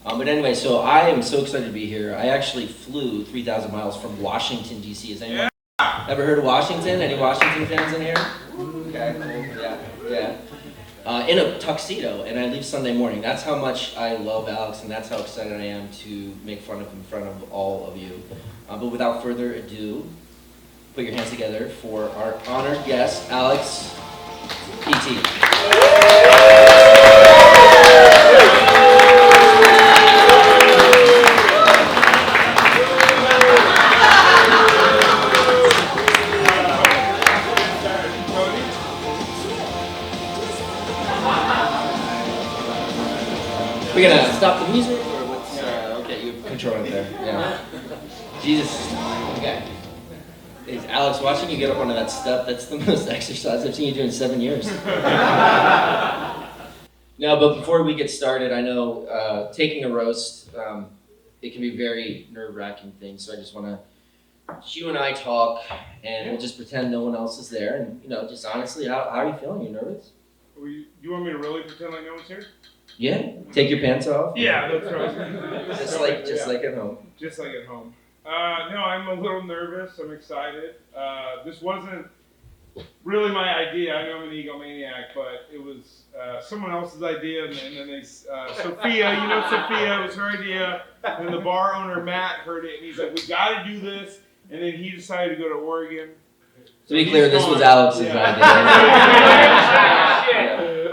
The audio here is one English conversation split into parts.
But anyway, so I am so excited to be here. I actually flew 3,000 miles from Washington, D.C. Has anyone ever heard of Washington? Any Washington fans in here? Okay, cool. Yeah. In a tuxedo, and I leave Sunday morning. That's how much I love Alex, and that's how excited I am to make fun of him in front of all of you. But without further ado, put your hands together for our honored guest, Alex Petit. We're gonna stop the music, or what's, okay, you control it there, yeah. Jesus, okay. Is Alex watching you get up onto that step? That's the most exercise I've seen you do in 7 years. No, but before we get started, I know taking a roast, it can be a very nerve-wracking thing, so I just wanna, you and I talk, and we'll just pretend no one else is there, and just honestly, how are you feeling? You nervous? You want me to really pretend like no one's here? Yeah, take your pants off. Yeah, that's right. just like at home. Just like at home. No, I'm a little nervous. I'm excited. This wasn't really my idea. I know I'm an egomaniac, but it was someone else's idea. And then they, Sophia, Sophia, it was her idea. And the bar owner, Matt, heard it, and he's like, we got to do this. And then he decided to go to Oregon. To be clear, this was Alex's idea.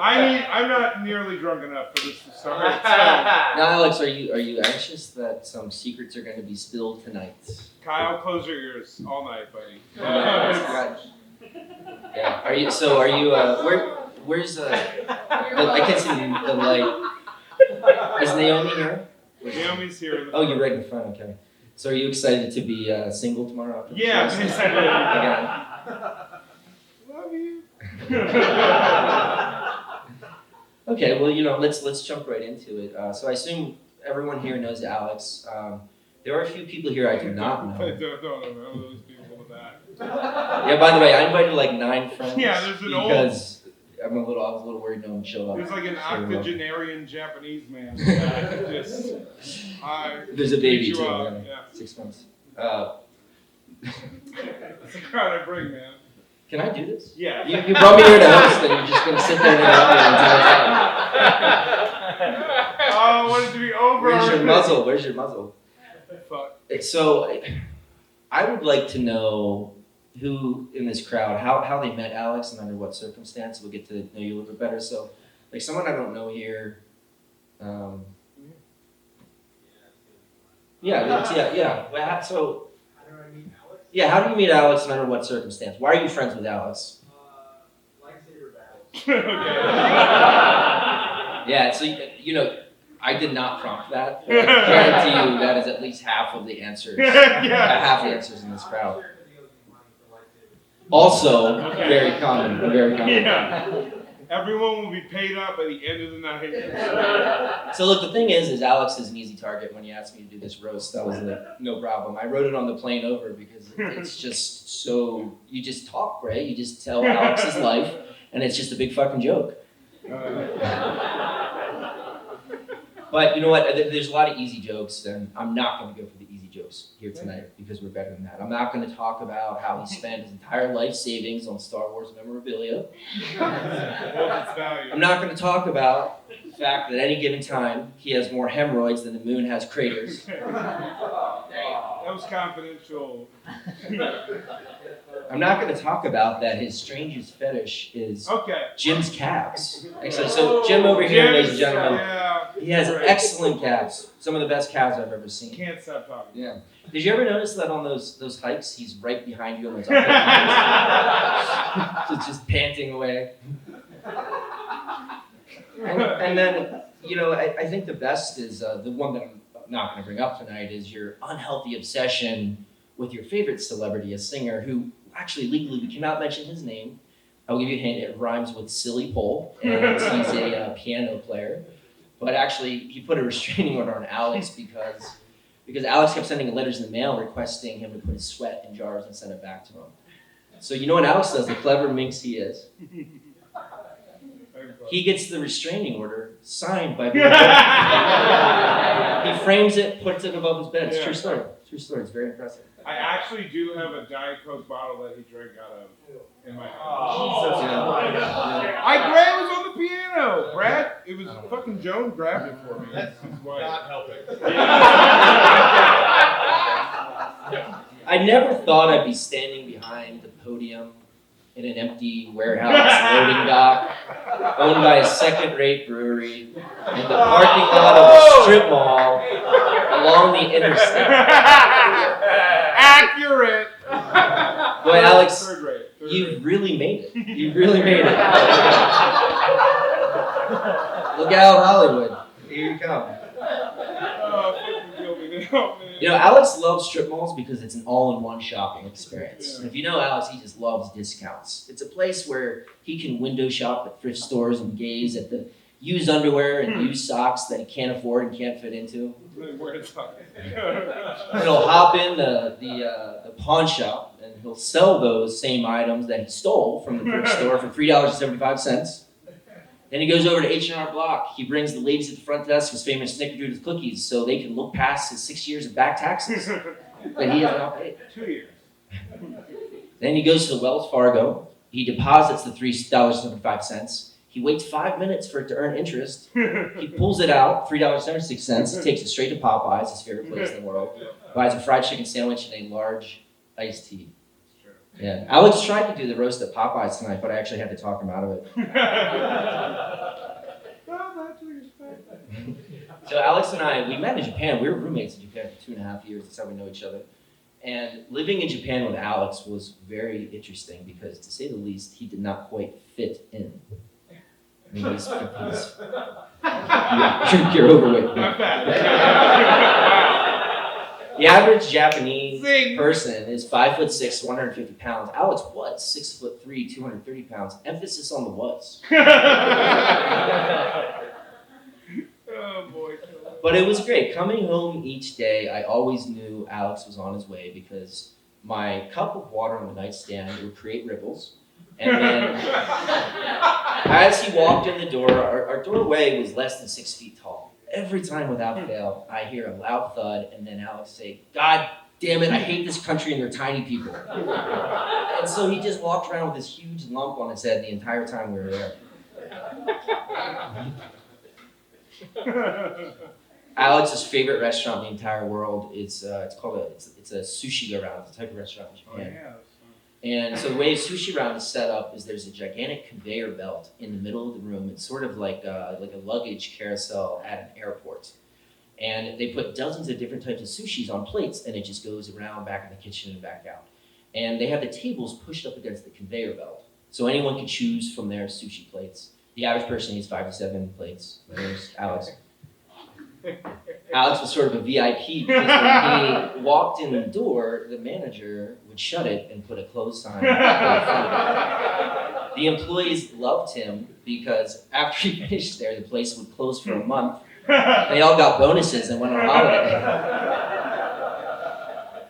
I'm not nearly drunk enough for this to start. So. Now, Alex, are you anxious that some secrets are going to be spilled tonight? Kyle, close your ears all night, buddy. Yeah. Are you? Where's I can't see the light. Is Naomi here? Naomi's here. Oh, you're right in front. Okay. So, are you excited to be single tomorrow? Yeah, I'm excited. Love you. Okay, well, let's jump right into it. So I assume everyone here knows Alex. There are a few people here I do not know. I don't know those people with that. Yeah, by the way, I invited like 9 friends. Yeah, there's an because I was a little worried no one would show up. There's like an octogenarian Japanese man. There's a baby too. Yeah. 6 months. That's the crowd I bring, man. Can I do this? Yeah. You brought me here to host, and you're just going to sit there and interrupt me until it's Oh, I want it to be over. Where's your muzzle? Fuck. So, I would like to know who in this crowd, how they met Alex and under what circumstance. We'll get to know you a little bit better. So, like someone I don't know here. Yeah. So. Yeah, how do you meet Alex and under what circumstance? Why are you friends with Alex? Lightsaber battles. Yeah, so I did not prompt that. I guarantee you that is at least half of the answers. Half the answers in this crowd. Also, very common. Yeah. Everyone will be paid up at the end of the night. So look, the thing is Alex is an easy target. When you asked me to do this roast, that was like no problem. I wrote it on the plane over because it's just so, you just talk, right? You just tell Alex's life, and it's just a big fucking joke. But you know what? There's a lot of easy jokes, and I'm not going to go for the easy jokes here tonight because we're better than that. I'm not going to talk about how he spent his entire life savings on Star Wars memorabilia. I'm not going to talk about the fact that at any given time he has more hemorrhoids than the moon has craters. That was confidential. I'm not going to talk about that his strangest fetish is Jim's calves. Actually, so Jim over here, ladies and gentlemen, he has excellent calves. Some of the best calves I've ever seen. Can't stop talking. Yeah. Did you ever notice that on those hikes, he's right behind you on those just panting away. And then, I think the best is the one that I'm not going to bring up tonight is your unhealthy obsession with your favorite celebrity, a singer who actually legally we cannot mention his name. I'll give you a hint. It rhymes with silly pole, and he's a piano player. But actually, he put a restraining order on Alex because Alex kept sending letters in the mail requesting him to put his sweat in jars and send it back to him. So you know what Alex does, the clever minx he is? He gets the restraining order signed by frames it, puts it above his bed. It's Yeah. true story. True story. It's very impressive. I actually do have a Diet Coke bottle that he drank out of in my house. Oh, Brad was on the piano. Brad, it was fucking Joan grabbed it for me. That's his wife. Not helping. I never thought I'd be standing behind the podium in an empty warehouse loading dock, owned by a second-rate brewery, in the parking lot of a strip mall along the interstate. Accurate. Boy, Alex, Third rate. you really made it. You really made it. Look out, Hollywood. Here you come. Oh, fucking kill me now, man. You know, Alex loves strip malls because it's an all-in-one shopping experience. And if you know Alex, he just loves discounts. It's a place where he can window shop at thrift stores and gaze at the used underwear and used socks that he can't afford and can't fit into. Where it's talking. And he'll hop in the pawn shop and he'll sell those same items that he stole from the thrift store for $3.75. Then he goes over to H&R Block. He brings the ladies at the front desk his famous Snickerdoodle cookies so they can look past his 6 years of back taxes that he has not paid. 2 years. Then he goes to the Wells Fargo. He deposits the $3.75. He waits 5 minutes for it to earn interest. He pulls it out, $3.76, takes it straight to Popeyes, his favorite place in the world, buys a fried chicken sandwich and a large iced tea. Yeah, Alex tried to do the roast at Popeyes tonight, but I actually had to talk him out of it. So Alex and I, we met in Japan. We were roommates in Japan for 2.5 years. That's how we know each other. And living in Japan with Alex was very interesting because, to say the least, he did not quite fit in. I mean, you're overweight. I'm fat. The average Japanese person is 5'6", 150 pounds. Alex was 6'3", 230 pounds. Emphasis on the was. Oh boy. But it was great. Coming home each day, I always knew Alex was on his way because my cup of water on the nightstand would create ripples. And then as he walked in the door, our doorway was less than 6 feet tall. Every time without fail, I hear a loud thud and then Alex say, "God damn it, I hate this country and their tiny people." And so he just walked around with this huge lump on his head the entire time we were there. Alex's favorite restaurant in the entire world is it's a sushi round. It's a type of restaurant in Japan. Oh, yeah, that's fun. And so the way sushi round is set up is there's a gigantic conveyor belt in the middle of the room. It's sort of like a luggage carousel at an airport. And they put dozens of different types of sushis on plates, and it just goes around back in the kitchen and back out. And they have the tables pushed up against the conveyor belt, so anyone can choose from their sushi plates. The average person eats 5 to 7 plates. There's Alex. Alex was sort of a VIP because when he walked in the door, the manager would shut it and put a close sign. The employees loved him because after he finished there, the place would close for a month. They all got bonuses and went on holiday.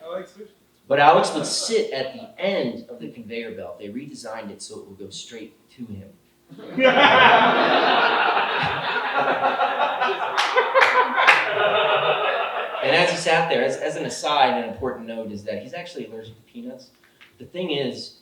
I like sushi. But Alex would sit at the end of the conveyor belt. They redesigned it so it would go straight to him. And as he sat there, as an aside, an important note is that he's actually allergic to peanuts. The thing is,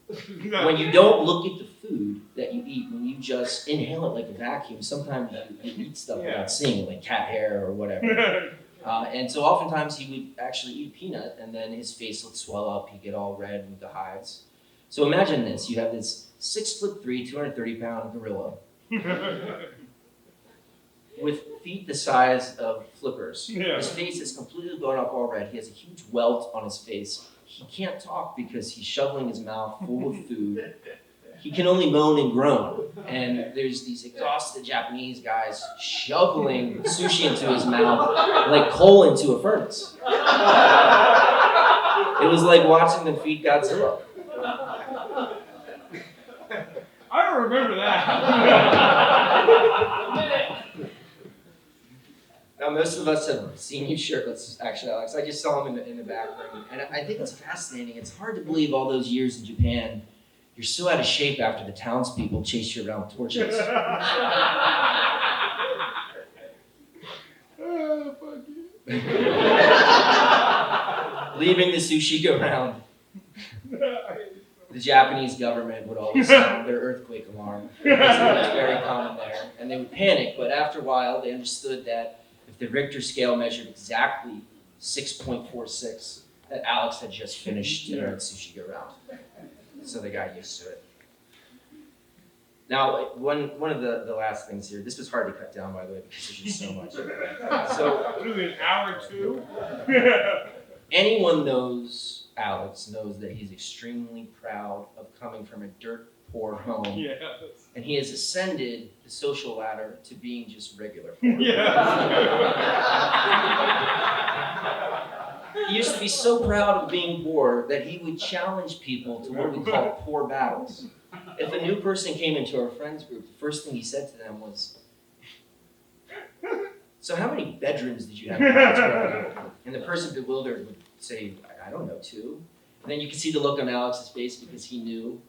when you don't look at the food that you eat, when you just inhale it like a vacuum, sometimes you eat stuff without seeing it, like cat hair or whatever. And so oftentimes he would actually eat a peanut, and then his face would swell up, he'd get all red with the hives. So imagine this, you have this 6'3", 230-pound gorilla with feet the size of flippers. Yeah. His face is completely blown up all red. He has a huge welt on his face. He can't talk because he's shoveling his mouth full of food. He can only moan and groan. And there's these exhausted Japanese guys shoveling sushi into his mouth like coal into a furnace. It was like watching them feed Godzilla. I don't remember that. Now, most of us have seen you shirtless, actually, Alex. I just saw him in the back room. And I think it's fascinating. It's hard to believe all those years in Japan, you're so out of shape after the townspeople chase you around with torches. Oh, fuck Leaving the sushi go round, the Japanese government would always sound their earthquake alarm. It was very common there, and they would panic, but after a while, they understood that if the Richter scale measured exactly 6.46, that Alex had just finished dinner at Sushi Go Round. So they got used to it. Now, one of the last things here, this was hard to cut down, by the way, because there's just so much. So, really an hour or two? anyone knows Alex knows that he's extremely proud of coming from a dirt poor home. Yes. And he has ascended the social ladder to being just regular poor. He used to be so proud of being poor that he would challenge people to what we call poor battles. If a new person came into our friends group, the first thing he said to them was, "So how many bedrooms did you have in your house growing up?" And the person bewildered would say, "I don't know, 2." And then you could see the look on Alex's face because he knew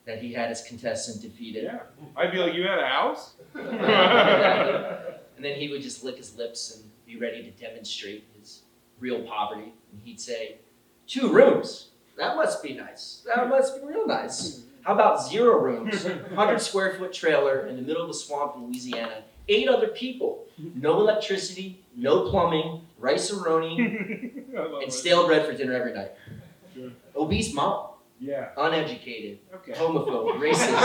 that he had his contestant defeated. Yeah. I'd be like, "You had a house?" And then he would just lick his lips and be ready to demonstrate his real poverty. And he'd say, 2 rooms. That must be nice. That must be real nice. How about 0 rooms? 100-square-foot trailer in the middle of a swamp in Louisiana. 8 other people. No electricity, no plumbing, rice-a-roni, and stale bread for dinner every night. Sure. Obese mom. Yeah. Uneducated. Okay. Homophobe. Racist.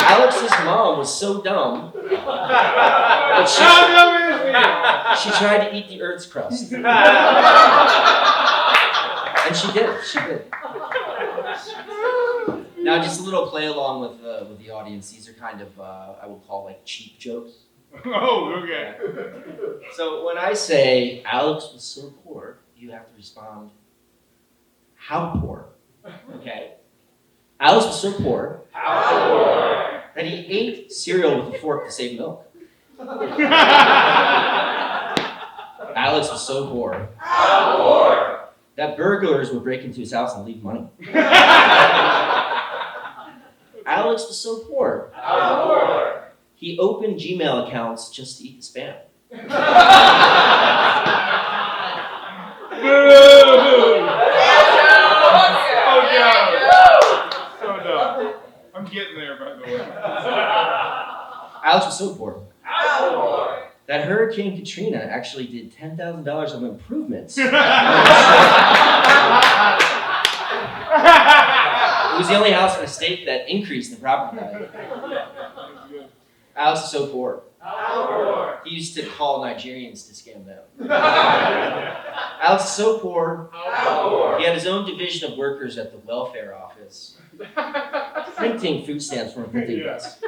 Alex's mom was so dumb that she tried to eat the Earth's crust. And she did. She did. Now, just a little play along with the audience. These are kind of, I would call like cheap jokes. Oh, okay. So when I say Alex was so poor, you have to respond, how poor? Okay? Alex was so poor. How poor? That he ate cereal with a fork to save milk. Alex was so poor. How poor? That burglars would break into his house and leave money. Alex was so poor. How poor? He opened Gmail accounts just to eat the spam. So dumb. I'm getting there, by the way. Alex was so poor. How poor? That Hurricane Katrina actually did $10,000 of improvements. It was the only house in the state that increased in property value. Alex is so poor. How poor? He used to call Nigerians to scam them. Alex is so poor. How poor? He had his own division of workers at the welfare office, printing food stamps from a printing press.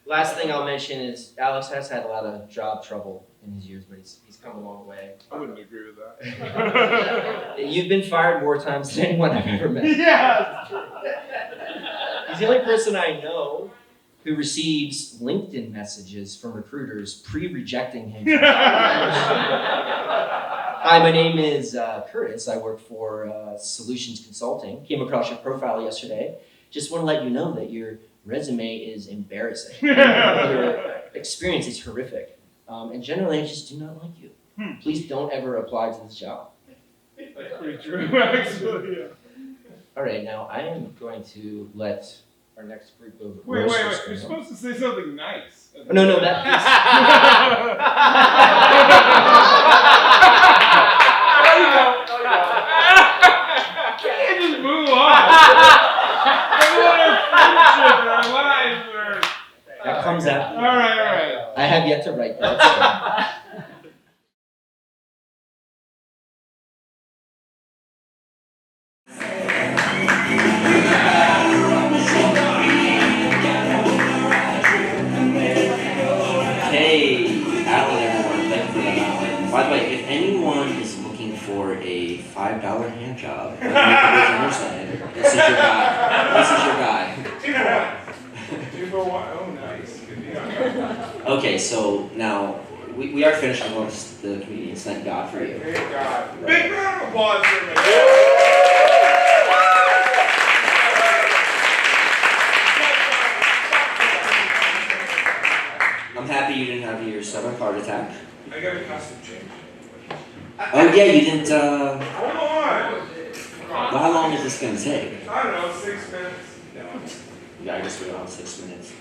Last thing I'll mention is Alex has had a lot of job trouble in his years, but he's come a long way. I wouldn't agree with that. You've been fired more times than anyone I've ever met. Yeah. He's the only person I know who receives LinkedIn messages from recruiters pre-rejecting him. Hi, my name is Curtis. I work for Solutions Consulting. Came across your profile yesterday. Just want to let you know that your resume is embarrassing. Your experience is horrific. And generally, I just do not like you. Please don't ever apply to this job. That's pretty true, actually. Yeah. All right, now I am going to let our next group of Wait. roasters You're go. supposed to say something nice. No, that piece. Can't just move on. That comes out. All right. I have yet to write that. Hey, Alan, everyone. Thank you for that, Alan. By the way, if anyone is looking for a $5 hand job, this is your guy. This is your guy. Oh, nice. Okay, so now we are finished amongst the comedians. Thank God for you. Thank God. Big round of applause for me. happy you didn't have your 7th heart attack. I got a costume change. Oh yeah, you didn't, Hold on! well, how long is this gonna take? I don't know, 6 minutes. No. Yeah, I guess we're on 6 minutes.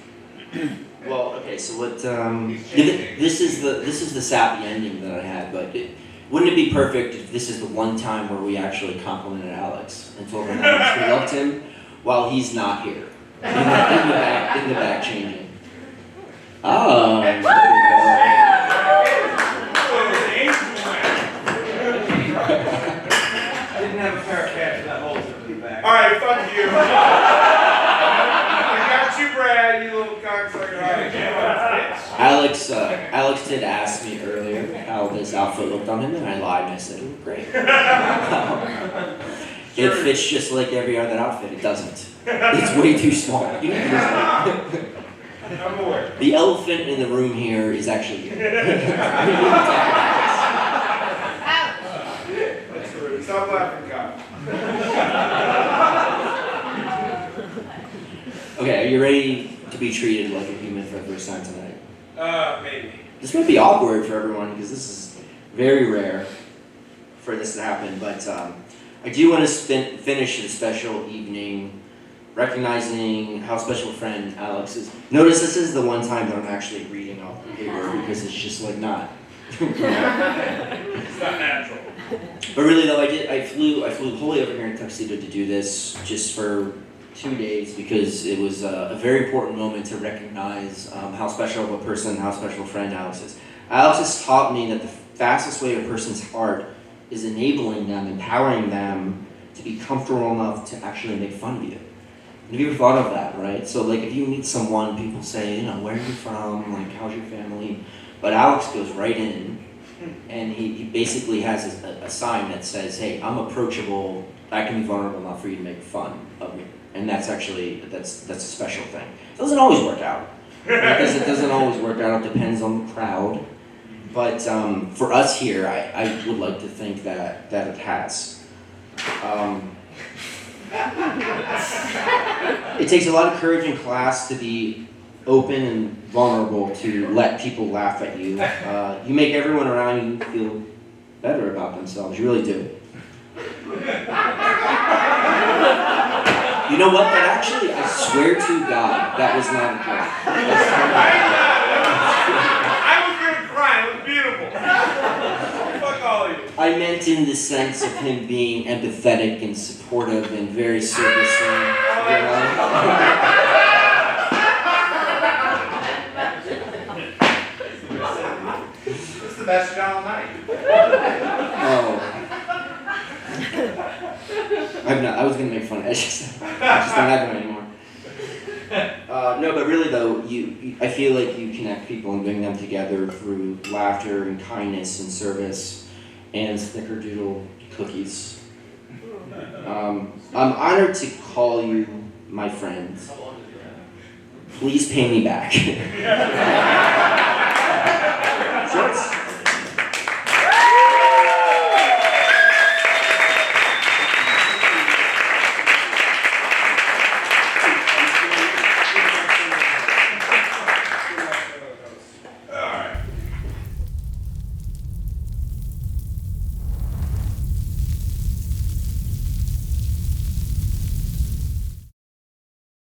Well, okay, so what, this is the sappy ending that I had, but wouldn't it be perfect if this is the one time where we actually complimented Alex and told him how much we loved him while he's not here? In the back changing. Oh, there we go. Didn't have a pair of cats that holds it in the back. Alright, fuck you. I got you, Brad, you little cocksucker. Alex did ask me earlier how this outfit looked on him, and I lied and I said it looked great. It fits just like every other outfit. It doesn't. It's way too small. You need to I'm aware. The elephant in the room here is actually you. That's rude. Stop laughing, Kyle. Okay, are you ready to be treated like a human for the first time tonight? Maybe. This might be awkward for everyone because this is very rare for this to happen, but I do want to finish the special evening recognizing how special a friend Alex is. Notice this is the one time that I'm actually reading off the paper because it's just like not. It's not natural. But really though, I flew wholly over here in Tuxedo to do this just for 2 days because it was a very important moment to recognize how special of a person, how special a friend Alex is. Alex has taught me that the fastest way to a person's heart is enabling them, empowering them to be comfortable enough to actually make fun of you. Have you ever thought of that, right? So like if you meet someone, people say, where are you from? Like, how's your family? But Alex goes right in and he basically has a sign that says, hey, I'm approachable, I can be vulnerable enough for you to make fun of me. And that's actually, that's a special thing. It doesn't always work out. Because it doesn't always work out, it depends on the crowd. But for us here, I would like to think that it has. It takes a lot of courage in class to be open and vulnerable to let people laugh at you. You make everyone around you feel better about themselves, you really do. You know what, that actually, I swear to God, that was not a joke. I was gonna cry, it was beautiful. Fuck all of you. I meant in the sense of him being empathetic and supportive and very servicing, you know? It's the best shot all night. Oh. I was gonna make fun of it, I just don't have them anymore. No, but really though, I feel like you connect people and bring them together through laughter and kindness and service and snickerdoodle cookies. I'm honored to call you my friend. Please pay me back.